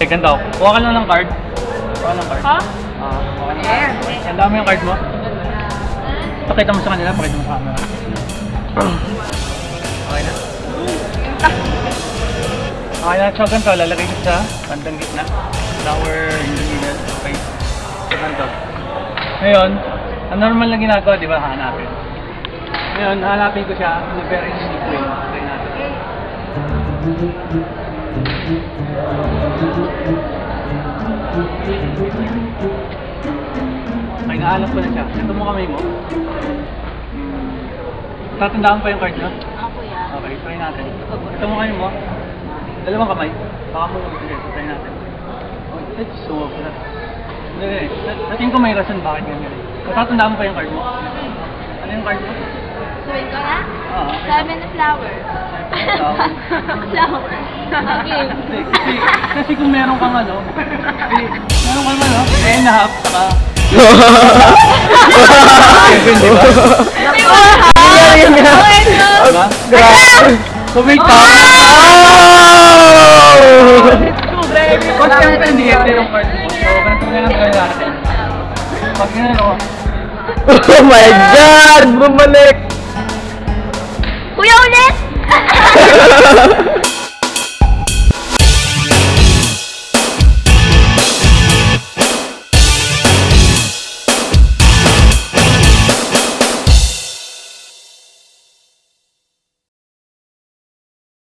Second daw. Kuha ka lang ng card. Kuha ng card. Ha? Kuha ng card. Tanda mo yung card mo. Pakita mo sa kanila, pakita mo sa camera. Okay na. Okay na, so ganito, lalagay ko sa bandang gitna. Flower in the middle. Okay. So ganito. Ngayon, ang normal na ginagawa, di ba, hanapin. Ngayon, hanapin ko siya in a very unique way. Try natin. Okay, naalam ko na siya. Ito mo kamay mo. Tatandaan pa yung card nyo? Ako yan. Okay, try natin. Ito mo kayo mo. Dalawang kamay. Baka mo. Sige, try natin. Oh, it's so flat. Hindi. Natin ko may rason bakit ganyan. Tatandaan mo pa yung card mo. Ano yung card mo? Sabihin ko na? Oo. Sabi na flower. Flower. Okay. Kasi kung meron kang ano, meron kang ano, and a half, saka... Kevin, di ba? Diba? So wait pa. Pag siyempre hindi ito yung card mo, so ganito na lang gawin natin. Pag ganun ako. Oh my God! Bumalik! Kuya ulit!